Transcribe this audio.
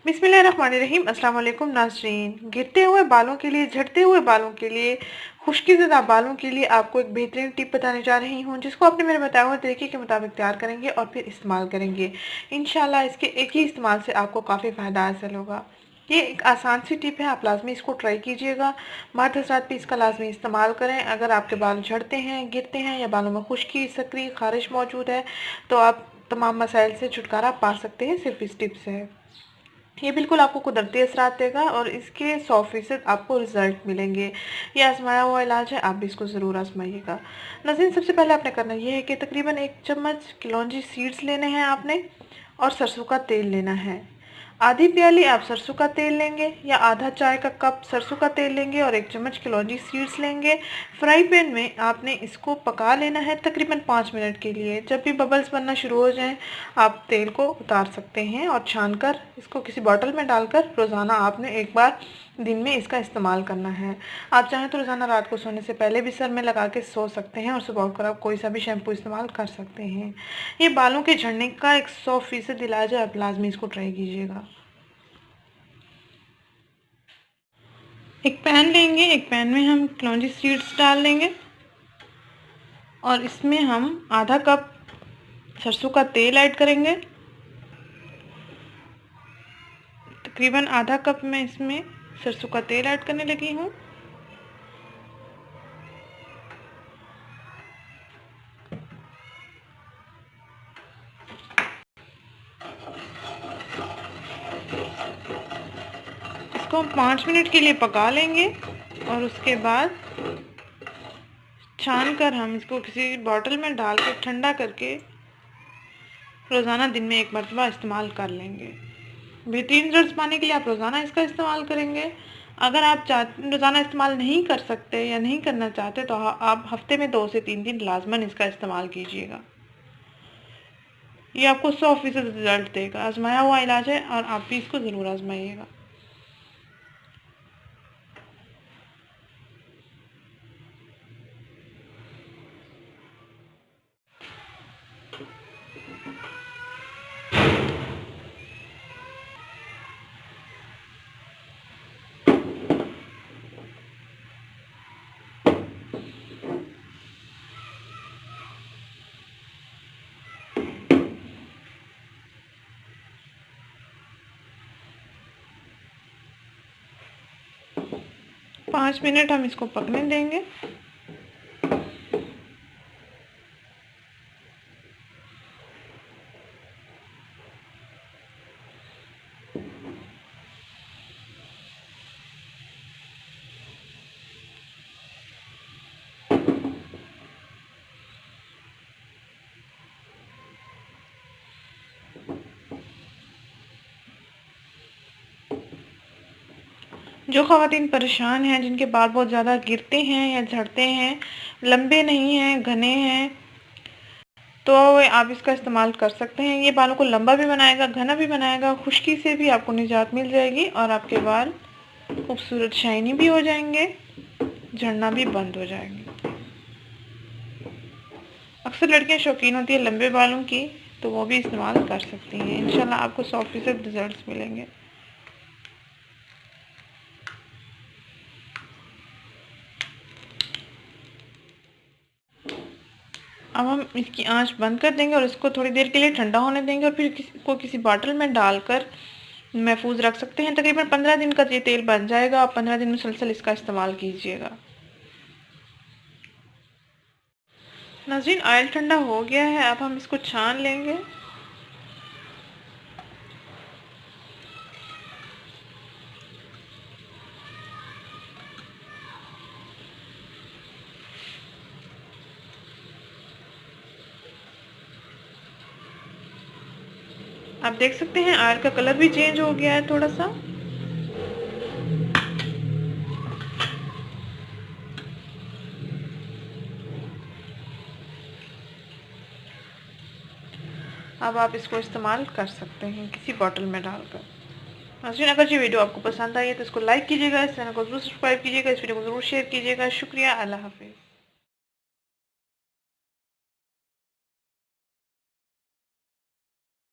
बिस्मिल्लाहिर्रहमानिर्रहीम। अस्सलाम वालेकुम नाज़रीन। गिरते हुए बालों के लिए, झड़ते हुए बालों के लिए, खुश्कीज़दा बालों के लिए आपको एक बेहतरीन टिप बताने जा रही हूँ, जिसको आपने मेरे बताए हुए तरीके के मुताबिक तैयार करेंगे और फिर इस्तेमाल करेंगे। इंशाल्लाह इसके एक ही इस्तेमाल से आपको काफ़ी फ़ायदा हासिल होगा। ये एक आसान सी टिप है, आप लाजमी इसको ट्राई कीजिएगा। मर्द हज़रात भी इसका लाजमी इस्तेमाल करें। अगर आपके बाल झड़ते हैं, गिरते हैं या बालों में खुश्की, सकरी, खारिश मौजूद है तो आप तमाम मसाइल से छुटकारा पा सकते हैं सिर्फ इस टिप से। ये बिल्कुल आपको कुदरती असरात देगा और इसके 100% आपको रिजल्ट मिलेंगे। ये आजमाया हुआ इलाज है, आप भी इसको ज़रूर आजमाइएगा। नाज़रीन, सबसे पहले आपने करना ये है कि तकरीबन 1 चम्मच कलौंजी सीड्स लेने हैं आपने और सरसों का तेल लेना है। आधी प्याली आप सरसों का तेल लेंगे या आधा चाय का कप सरसों का तेल लेंगे और 1 चम्मच कलौंजी सीड्स लेंगे। फ्राई पैन में आपने इसको पका लेना है तकरीबन 5 मिनट के लिए। जब भी बबल्स बनना शुरू हो जाएं, आप तेल को उतार सकते हैं और छानकर इसको किसी बॉटल में डालकर रोज़ाना आपने एक बार दिन में इसका इस्तेमाल करना है। आप चाहें तो रोज़ाना रात को सोने से पहले भी सर में लगा के सो सकते हैं और सुबह उठकर आप कोई सा भी शैम्पू इस्तेमाल कर सकते हैं। ये बालों के झड़ने का एक 100% इलाज है, आप लाजमी इसको ट्राई कीजिएगा। एक पैन लेंगे, एक पैन में हम कलौंजी सीड्स डाल लेंगे और इसमें हम आधा कप सरसों का तेल ऐड करेंगे। तकरीबन आधा कप मैं इसमें सरसों का तेल ऐड करने लगी हूँ। इसको हम 5 मिनट के लिए पका लेंगे और उसके बाद छान कर हम इसको किसी बॉटल में डाल के ठंडा करके रोज़ाना दिन में एक मरतबा इस्तेमाल कर लेंगे। बेहतरीन रिजल्ट्स पाने के लिए आप रोज़ाना इसका इस्तेमाल करेंगे। अगर आप रोज़ाना इस्तेमाल नहीं कर सकते या नहीं करना चाहते तो आप हफ्ते में 2 से 3 दिन लाजमन इसका इस्तेमाल कीजिएगा। ये आपको 100% रिजल्ट देगा। आजमाया हुआ इलाज है और आप भी इसको ज़रूर आजमाइएगा। पाँच मिनट हम इसको पकने देंगे। जो ख़वातीन परेशान हैं, जिनके बाल बहुत ज़्यादा गिरते हैं या झड़ते हैं, लंबे नहीं हैं, घने हैं, तो आप इसका इस्तेमाल कर सकते हैं। ये बालों को लंबा भी बनाएगा, घना भी बनाएगा, खुश्की से भी आपको निजात मिल जाएगी और आपके बाल खूबसूरत शाइनी भी हो जाएंगे, झड़ना भी बंद हो जाएंगे। अक्सर लड़कियां शौकीन होती है लंबे बालों की, तो वो भी इस्तेमाल कर सकती हैं। इंशाल्लाह आपको 100% रिजल्ट्स मिलेंगे। अब हम इसकी आंच बंद कर देंगे और इसको थोड़ी देर के लिए ठंडा होने देंगे और फिर किसी बॉटल में डालकर महफूज रख सकते हैं। तकरीबन 15 दिन का ये तेल बन जाएगा। आप 15 दिन मुसलसल इसका इस्तेमाल कीजिएगा। नाज़रीन, ऑयल ठंडा हो गया है, अब हम इसको छान लेंगे। आप देख सकते हैं ऑयल का कलर भी चेंज हो गया है थोड़ा सा। अब आप इसको इस्तेमाल कर सकते हैं किसी बॉटल में डालकर। नाज़रीन, अगर ये वीडियो आपको पसंद आई है तो इसको लाइक कीजिएगा, इस चैनल को ज़रूर सब्सक्राइब कीजिएगा, इस वीडियो को ज़रूर शेयर कीजिएगा। शुक्रिया। अल्लाह हाफिज़।